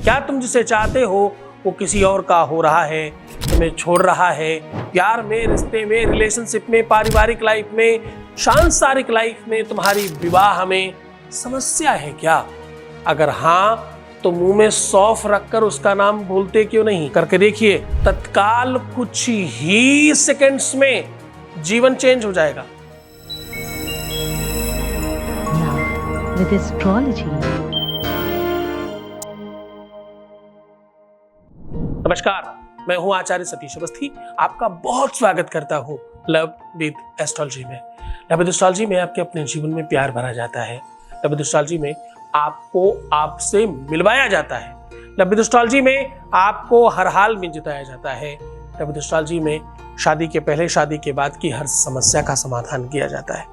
क्या तुम जिसे चाहते हो वो किसी और का हो रहा है, तुम्हें छोड़ रहा है? प्यार में, रिश्ते में, रिलेशनशिप में, पारिवारिक लाइफ में, सांसारिक लाइफ में, तुम्हारी विवाह में समस्या है क्या? अगर हाँ तो मुंह में सौंफ रखकर उसका नाम भूलते क्यों नहीं? करके देखिए, तत्काल कुछ ही सेकंड्स में जीवन चेंज हो जाएगा। With astrology. नमस्कार, मैं हूं आचार्य सतीश अवस्थी। आपका बहुत स्वागत करता हूं लव विद एस्ट्रोलॉजी में। लव विद एस्ट्रोलॉजी में आपके अपने जीवन में प्यार भरा जाता है। लव विद एस्ट्रोलॉजी में आपको आपसे मिलवाया जाता है। लव विद एस्ट्रोलॉजी में आपको हर हाल में जिताया जाता है। लव विद एस्ट्रोलॉजी में शादी के पहले, शादी के बाद की हर समस्या का समाधान किया जाता है।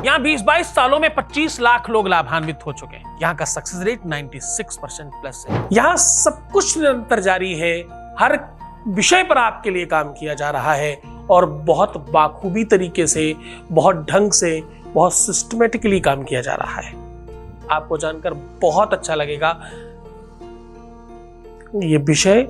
यहाँ 20-22 सालों में 25 लाख लोग लाभान्वित हो चुके हैं। यहाँ का सक्सेस रेट 96% प्लस है। यहाँ सब कुछ निरंतर जारी है। हर विषय पर आपके लिए काम किया जा रहा है और बहुत बाखूबी तरीके से, बहुत ढंग से, बहुत सिस्टमेटिकली काम किया जा रहा है। आपको जानकर बहुत अच्छा लगेगा। ये विषय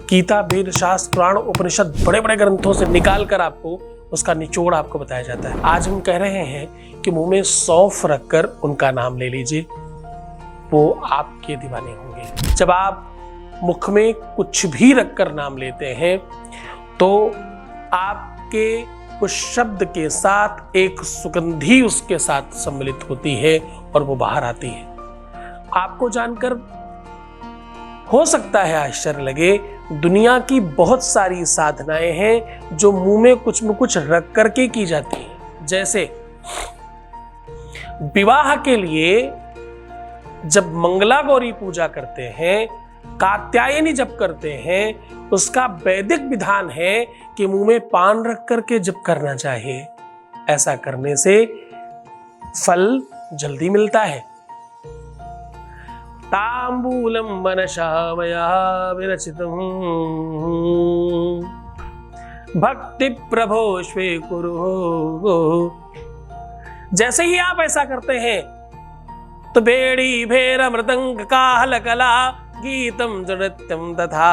गीता, वेद, शास्त्र, पुराण, उपनिषद, बड़े बड़े ग्रंथों से निकाल कर आपको उसका निचोड़ आपको बताया जाता है। आज हम कह रहे हैं कि मुंह में सौंफ रखकर उनका नाम ले लीजिए, वो आपके दीवाने होंगे। जब आप मुख में कुछ भी रखकर नाम लेते हैं तो आपके उस शब्द के साथ एक सुगंधी उसके साथ सम्मिलित होती है और वो बाहर आती है। आपको जानकर हो सकता है आश्चर्य लगे, दुनिया की बहुत सारी साधनाएं हैं जो मुंह में कुछ रख करके की जाती हैं। जैसे विवाह के लिए जब मंगला गौरी पूजा करते हैं, कात्यायनी जप करते हैं, उसका वैदिक विधान है कि मुंह में पान रख करके जप करना चाहिए। ऐसा करने से फल जल्दी मिलता है। तांबूलम मनशामया विरचितम भक्ति प्रभो स्वीकुरु। जैसे ही आप ऐसा करते हैं तो बेड़ी भेर मृदंग काहल कला गीतम नृत्यम तथा,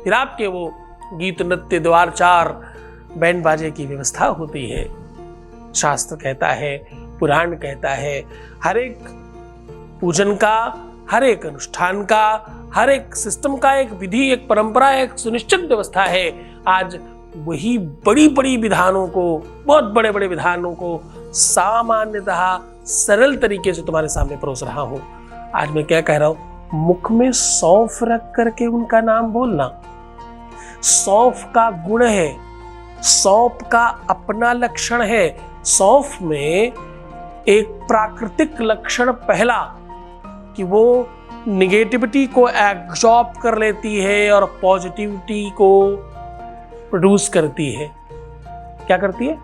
फिर आपके वो गीत, नृत्य, द्वारचार, बैंड बाजे की व्यवस्था होती है। शास्त्र कहता है, पुराण कहता है, हर एक पूजन का, हर एक अनुष्ठान का, हर एक सिस्टम का एक विधि, एक परंपरा, एक सुनिश्चित व्यवस्था है। आज वही बड़ी बड़ी विधानों को, बहुत बड़े बड़े विधानों को सामान्यतः सरल तरीके से तुम्हारे सामने परोस रहा हूं। आज मैं क्या कह रहा हूं? मुख में सौंफ रख करके उनका नाम बोलना। सौंफ का गुण है, सौंफ का अपना लक्षण है। सौंफ में एक प्राकृतिक लक्षण पहला कि वो निगेटिविटी को एब्जॉर्ब कर लेती है और पॉजिटिविटी को प्रोड्यूस करती है। क्या करती है?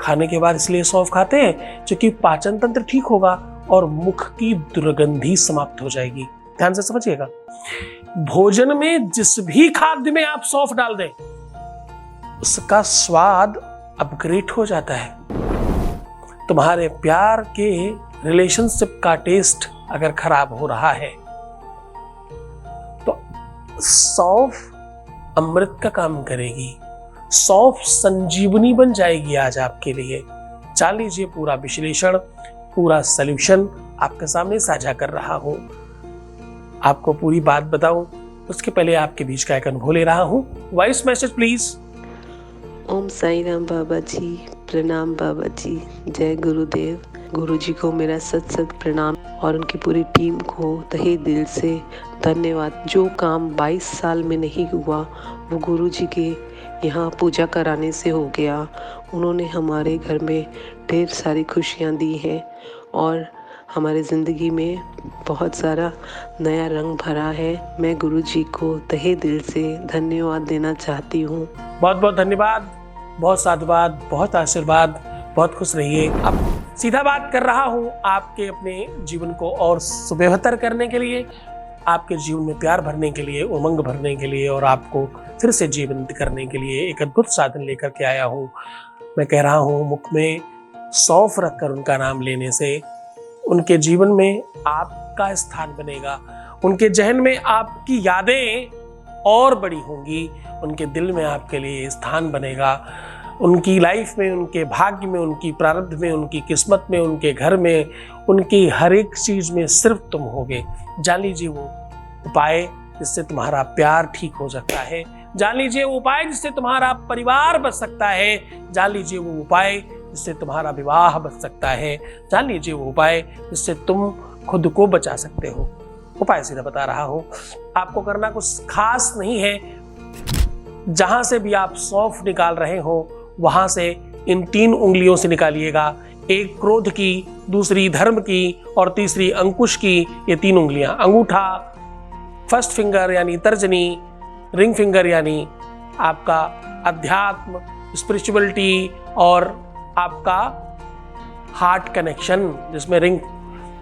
खाने के बाद इसलिए सौंफ खाते हैं क्योंकि पाचन तंत्र ठीक होगा और मुख की दुर्गंधी समाप्त हो जाएगी। ध्यान से समझिएगा, भोजन में जिस भी खाद्य में आप सौंफ डाल दें उसका स्वाद अपग्रेड हो जाता है। तुम्हारे प्यार के रिलेशनशिप का टेस्ट अगर खराब हो रहा है तो सौंफ अमृत का काम करेगी। सौंफ संजीवनी बन जाएगी आज आपके लिए। चाल लीजिए, पूरा विश्लेषण, पूरा सॉल्यूशन आपके सामने साझा कर रहा हूं। आपको पूरी बात बताऊं उसके पहले आपके बीच का एक अनुभव ले रहा हूं। Voice message please. Om Sai Ram Baba ji, प्रणाम बाबा जी, जय गुरुदेव। गुरु जी को मेरा सत सत प्रणाम और उनकी पूरी टीम को तहे दिल से धन्यवाद। जो काम 22 साल में नहीं हुआ वो गुरु जी के यहाँ पूजा कराने से हो गया। उन्होंने हमारे घर में ढेर सारी खुशियाँ दी हैं और हमारे ज़िंदगी में बहुत सारा नया रंग भरा है। मैं गुरु जी को तहे दिल से धन्यवाद देना चाहती हूँ। बहुत बहुत धन्यवाद, बहुत साधुवाद, बहुत आशीर्वाद, बहुत खुश रहिए। अब सीधा बात कर रहा हूँ आपके अपने जीवन को और सुबेहतर करने के लिए, आपके जीवन में प्यार भरने के लिए, उमंग भरने के लिए और आपको फिर से जीवंत करने के लिए एक अद्भुत साधन लेकर के आया हूँ। मैं कह रहा हूँ मुख में सौंफ रखकर उनका नाम लेने से उनके जीवन में आप आपका स्थान बनेगा। उनके जहन में आपकी यादें और बड़ी होंगी, उनके दिल में आपके लिए स्थान बनेगा। उनकी लाइफ में, उनके भाग्य में, उनकी प्रारब्ध में, उनकी किस्मत में, उनके घर में, उनकी हर एक चीज में सिर्फ तुम होगे। जान लीजिए वो उपाय जिससे तुम्हारा प्यार ठीक हो सकता है। जान लीजिए वो उपाय जिससे तुम्हारा परिवार बच सकता है। जान लीजिए वो उपाय जिससे तुम्हारा विवाह बच सकता है। जान लीजिए वो उपाय जिससे तुम खुद को बचा सकते हो। उपाय सीधा बता रहा हूं, आपको करना कुछ खास नहीं है। जहां से भी आप सौंफ निकाल रहे हो वहां से इन 3 उंगलियों से निकालिएगा। एक क्रोध की, दूसरी धर्म की और तीसरी अंकुश की। ये 3 उंगलियां, अंगूठा, फर्स्ट फिंगर यानी तर्जनी, रिंग फिंगर यानी आपका अध्यात्म, स्पिरिचुअलिटी और आपका हार्ट कनेक्शन जिसमें रिंग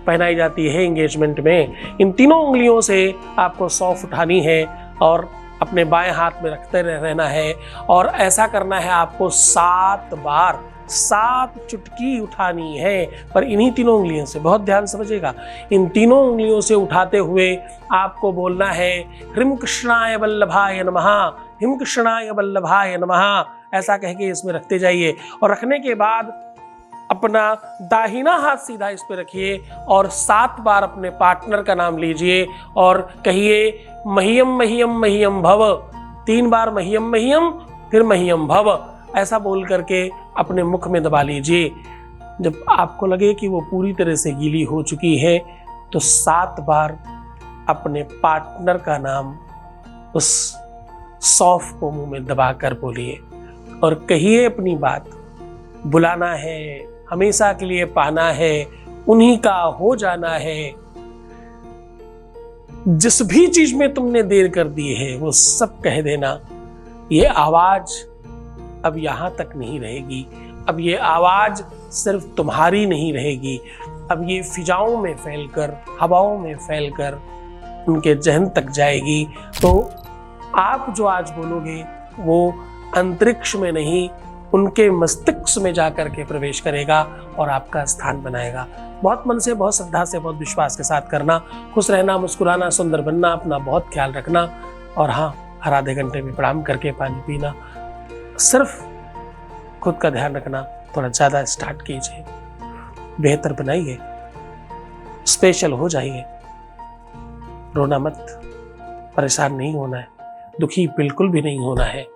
पहनाई जाती है एंगेजमेंट में। इन 3 उंगलियों से आपको सौंफ उठानी है और अपने बाएं हाथ में रखते रहना है और ऐसा करना है आपको 7 बार, 7 चुटकी उठानी है। पर इन्हीं 3 उंगलियों से, बहुत ध्यान समझिएगा, इन 3 उंगलियों से उठाते हुए आपको बोलना है ह्रीं कृष्णाय वल्लभाय नमः, ह्रीं कृष्णाय वल्लभाय नमः। ऐसा कह के इसमें रखते जाइए और रखने के बाद अपना दाहिना हाथ सीधा इस पे रखिए और 7 बार अपने पार्टनर का नाम लीजिए और कहिए मह्यम मह्यम मह्यम भव। 3 बार मह्यम मह्यम, फिर मह्यम भव, ऐसा बोल करके अपने मुख में दबा लीजिए। जब आपको लगे कि वो पूरी तरह से गीली हो चुकी है तो 7 बार अपने पार्टनर का नाम उस सौंफ को मुंह में दबाकर बोलिए और कहिए अपनी बात। बुलाना है, हमेशा के लिए पाना है, उन्हीं का हो जाना है। जिस भी चीज में तुमने देर कर दी है वो सब कह देना। ये आवाज अब यहां तक नहीं रहेगी। अब ये आवाज सिर्फ तुम्हारी नहीं रहेगी। अब ये फिजाओं में फैलकर, हवाओं में फैलकर उनके जहन तक जाएगी। तो आप जो आज बोलोगे वो अंतरिक्ष में नहीं, उनके मस्तिष्क में जाकर के प्रवेश करेगा और आपका स्थान बनाएगा। बहुत मन से, बहुत श्रद्धा से, बहुत विश्वास के साथ करना। खुश रहना, मुस्कुराना, सुंदर बनना, अपना बहुत ख्याल रखना और हाँ, हर आधे घंटे में प्रणाम करके पानी पीना। सिर्फ खुद का ध्यान रखना, थोड़ा ज़्यादा स्टार्ट कीजिए, बेहतर बनाइए, स्पेशल हो जाइए। रोना मत, परेशान नहीं होना है, दुखी बिल्कुल भी नहीं होना है।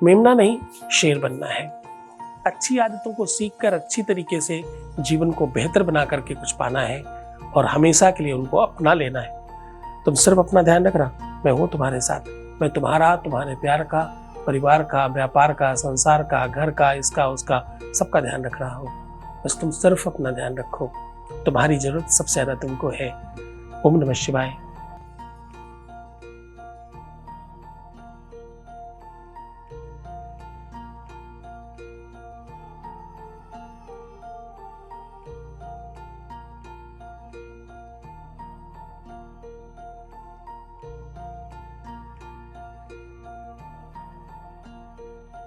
मेमना नहीं, शेर बनना है। अच्छी आदतों को सीखकर अच्छी तरीके से जीवन को बेहतर बना करके कुछ पाना है और हमेशा के लिए उनको अपना लेना है। तुम सिर्फ अपना ध्यान रखना, मैं हूँ तुम्हारे साथ। मैं तुम्हारा, तुम्हारे प्यार का, परिवार का, व्यापार का, संसार का, घर का, इसका उसका, सबका ध्यान रख रहा हूँ। बस तुम सिर्फ अपना ध्यान रखो। तुम्हारी जरूरत सबसे ज्यादा तुमको है। ओम नमः शिवाय।